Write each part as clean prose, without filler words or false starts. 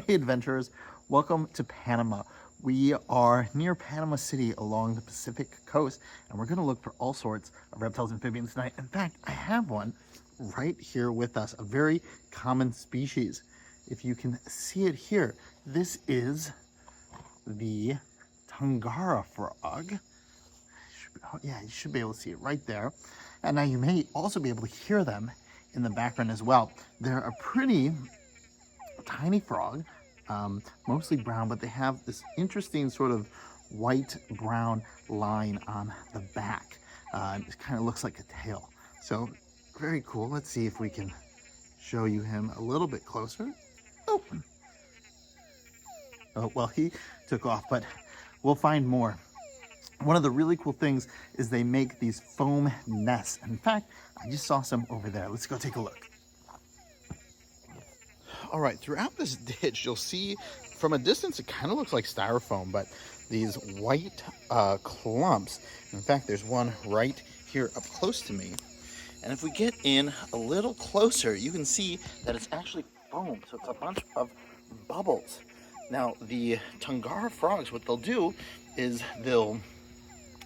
Hey adventurers, welcome to Panama. We are near Panama City along the Pacific coast, and we're going to look for all sorts of reptiles and amphibians tonight. In fact, I have one right here with us, a very common species. If you can see it here, this is the Túngara frog. Yeah, you should be able to see it right there. And now you may also be able to hear them in the background as well. They're a pretty tiny frog, mostly brown, but they have this interesting sort of white-brown line on the back. It kind of looks like a tail. So very cool. Let's see if we can show you him a little bit closer. Oh, well, he took off, but we'll find more. One of the really cool things is they make these foam nests. In fact, I just saw some over there. Let's go take a look. All right, throughout this ditch, you'll see from a distance, it kind of looks like styrofoam, but these white clumps. In fact, there's one right here up close to me. And if we get in a little closer, you can see that it's actually foam. So it's a bunch of bubbles. Now, the Túngara frogs, what they'll do is they'll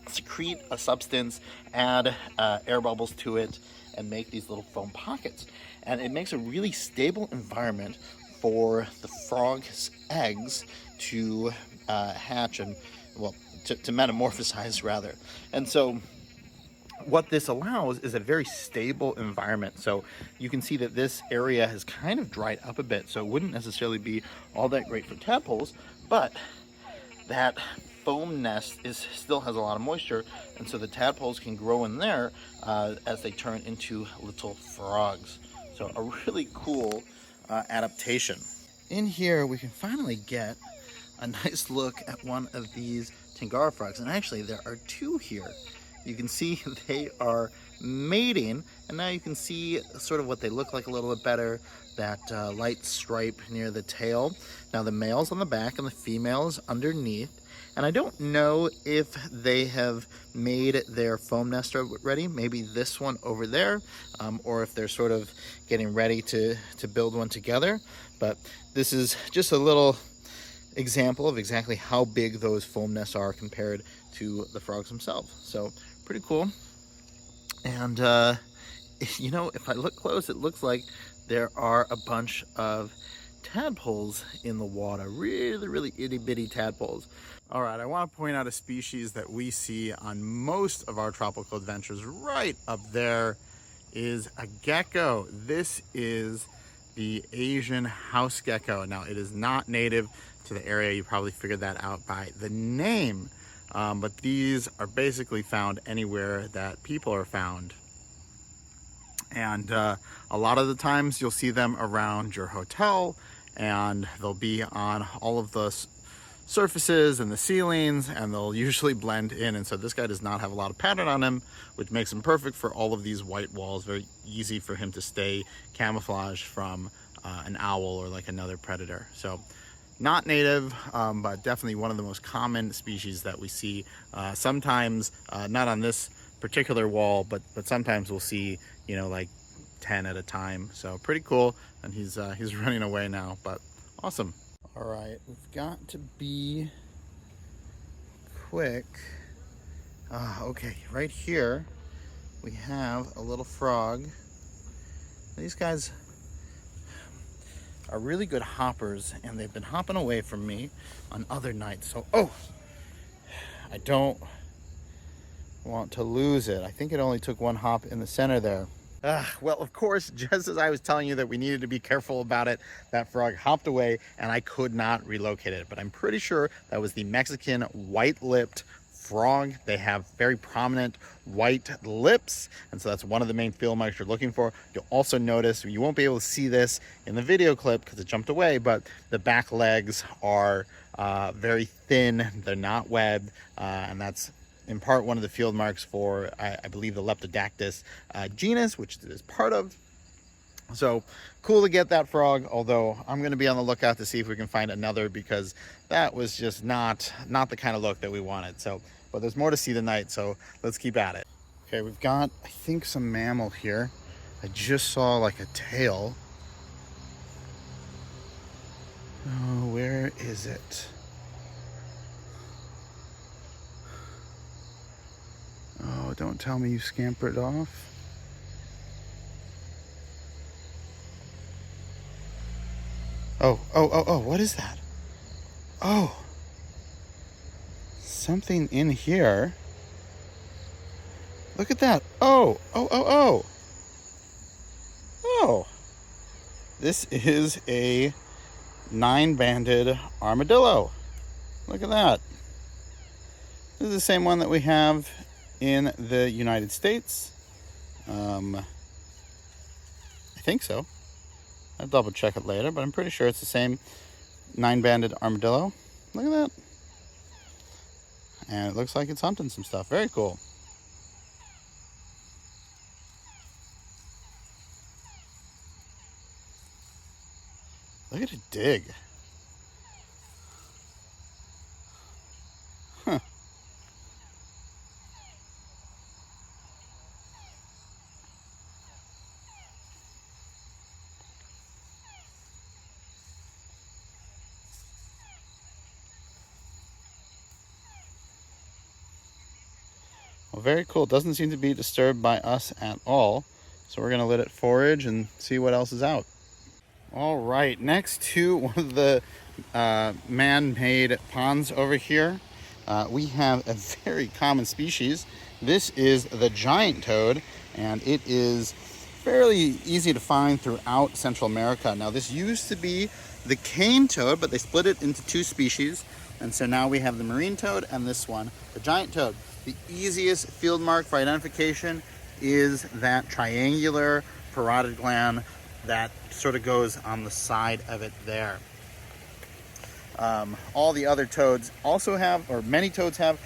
secrete a substance, add air bubbles to it, and make these little foam pockets. And it makes a really stable environment for the frog's eggs to hatch and, well, to metamorphosize rather. And so what this allows is a very stable environment. So you can see that this area has kind of dried up a bit, so it wouldn't necessarily be all that great for tadpoles, but that foam nest still has a lot of moisture, and so the tadpoles can grow in there as they turn into little frogs. So a really cool adaptation. In here, we can finally get a nice look at one of these Túngara frogs. And actually, there are two here. You can see they are mating, and now you can see sort of what they look like a little bit better, that light stripe near the tail. Now the male's on the back and the female is underneath. And I don't know if they have made their foam nest ready, maybe this one over there, or if they're sort of getting ready to build one together. But this is just a little example of exactly how big those foam nests are compared to the frogs themselves. So pretty cool. And you know, if I look close, it looks like there are a bunch of tadpoles in the water, really itty bitty tadpoles. All right, I want to point out a species that we see on most of our tropical adventures. Right up there is a gecko. This is the Asian house gecko. Now, it is not native to the area. You probably figured that out by the name, but these are basically found anywhere that people are found. And a lot of the times you'll see them around your hotel, and they'll be on all of the surfaces and the ceilings, and they'll usually blend in. And so this guy does not have a lot of pattern on him, which makes him perfect for all of these white walls. Very easy for him to stay camouflaged from an owl or like another predator. So not native, but definitely one of the most common species that we see. Sometimes not on this particular wall, but sometimes we'll see, you know, like 10 at a time. So pretty cool. And he's running away now, but awesome. All right, we've got to be quick. Okay, right here we have a little frog. These guys are really good hoppers, and they've been hopping away from me on other nights. So, oh, I don't want to lose it. I think it only took one hop in the center there. Well, of course, just as I was telling you that we needed to be careful about it, that frog hopped away and I could not relocate it. But I'm pretty sure that was the Mexican white-lipped frog. They have very prominent white lips, and so that's one of the main field marks you're looking for. You'll also notice, you won't be able to see this in the video clip because it jumped away, but the back legs are very thin. They're not webbed, and that's in part one of the field marks for, I believe, the Leptodactylus genus, which it is part of. So cool to get that frog, although I'm going to be on the lookout to see if we can find another, because that was just not the kind of look that we wanted. So, but there's more to see tonight, so let's keep at it. Okay, we've got, I think, some mammal here. I just saw like a tail. is it? Oh, don't tell me you scampered off. Oh, what is that? Oh, something in here. Look at that. Oh. This is a 9-banded armadillo. Look at that. This is the same one that we have in the United States. I think so. I'll double check it later, but I'm pretty sure it's the same 9-banded armadillo. Look at that. And it looks like it's hunting some stuff. Very cool. Look at it dig. Huh. Well, very cool. It doesn't seem to be disturbed by us at all. So we're going to let it forage and see what else is out. All right, next to one of the man-made ponds over here, we have a very common species. This is the giant toad, and it is fairly easy to find throughout Central America. Now, this used to be the cane toad, but they split it into 2 species, and so now we have the marine toad and this one, the giant toad. The easiest field mark for identification is that triangular parotid gland that sort of goes on the side of it there. All the other toads also have, or many toads have,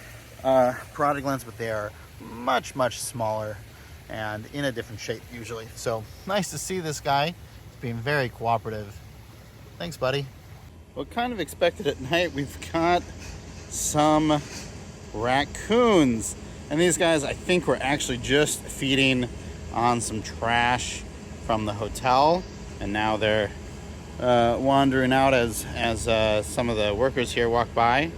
parotid glands, but they are much, much smaller and in a different shape usually. So nice to see this guy. He's being very cooperative. Thanks, buddy. Well, kind of expected at night, we've got some raccoons. And these guys, I think, were actually just feeding on some trash from the hotel, and now they're wandering out as some of the workers here walk by.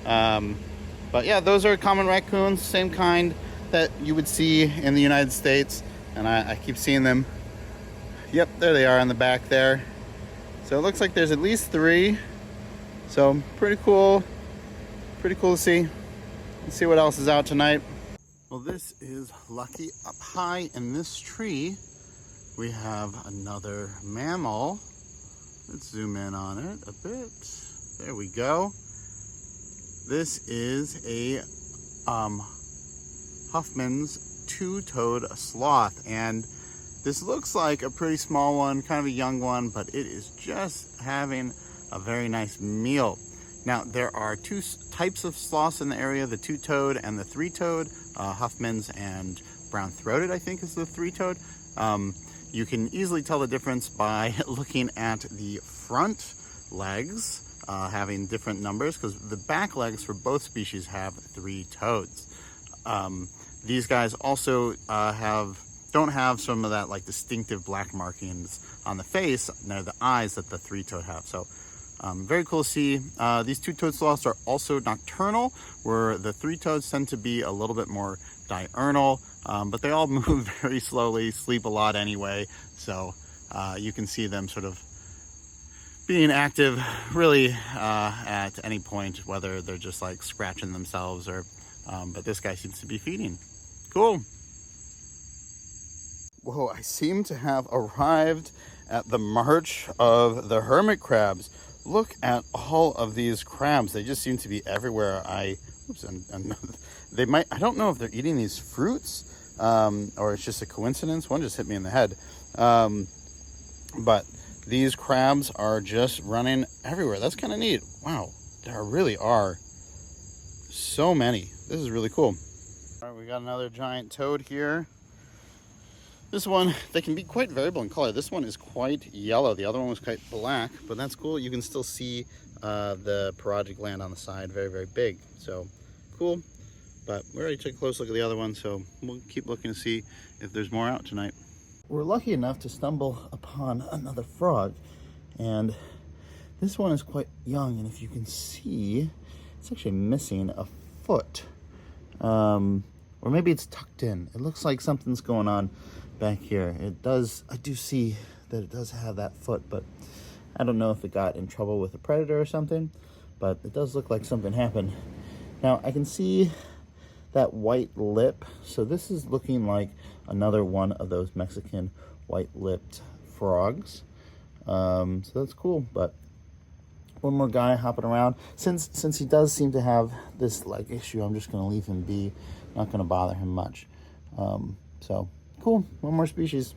But yeah, those are common raccoons, same kind that you would see in the United States, and I keep seeing them. Yep, there they are in the back there. So it looks like there's at least 3. So pretty cool to see. Let's see what else is out tonight. Well, this is lucky. Up high in this tree we have another mammal. Let's zoom in on it a bit. There we go. This is a Hoffmann's 2-toed sloth, and this looks like a pretty small one, kind of a young one, but it is just having a very nice meal. Now, there are 2 types of sloths in the area, the 2-toed and the 3-toed. Hoffmann's and brown-throated, I think, is the 3-toed. You can easily tell the difference by looking at the front legs having different numbers, because the back legs for both species have 3 toes. These guys also don't have some of that like distinctive black markings on the face near the eyes that the 3-toed have. So very cool to see. These 2-toed sloths are also nocturnal, where the 3-toeds tend to be a little bit more diurnal, but they all move very slowly, sleep a lot anyway, so you can see them sort of being active really at any point, whether they're just like scratching themselves or but this guy seems to be feeding. Cool. Whoa, I seem to have arrived at the march of the hermit crabs. Look at all of these crabs. They just seem to be everywhere. They might, I don't know if they're eating these fruits or it's just a coincidence. One just hit me in the head. But these crabs are just running everywhere. That's kind of neat. Wow, there really are so many. This is really cool. All right, we got another giant toad here. This one, they can be quite variable in color. This one is quite yellow. The other one was quite black, but that's cool. You can still see the parotid gland on the side, very, very big. So cool. But we already took a close look at the other one, so we'll keep looking to see if there's more out tonight. We're lucky enough to stumble upon another frog, and This one is quite young, and if you can see, it's actually missing a foot. Or maybe it's tucked in. It looks like something's going on back here. I do see that it does have that foot, but I don't know if it got in trouble with a predator or something, but it does look like something happened. Now, I can see that white lip, so this is looking like another one of those Mexican white-lipped frogs. So that's cool, but one more guy hopping around. Since he does seem to have this leg issue, I'm just going to leave him be. Not going to bother him much. So cool, one more species.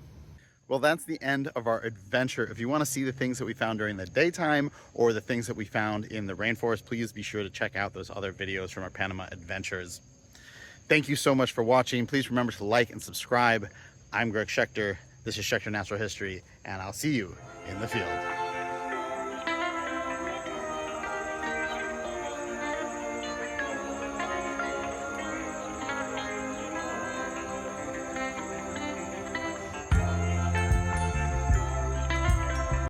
Well, that's the end of our adventure. If you want to see the things that we found during the daytime or the things that we found in the rainforest, please be sure to check out those other videos from our Panama adventures. Thank you so much for watching. Please remember to like and subscribe. I'm Greg Schechter. This is Schechter Natural History, and I'll see you in the field.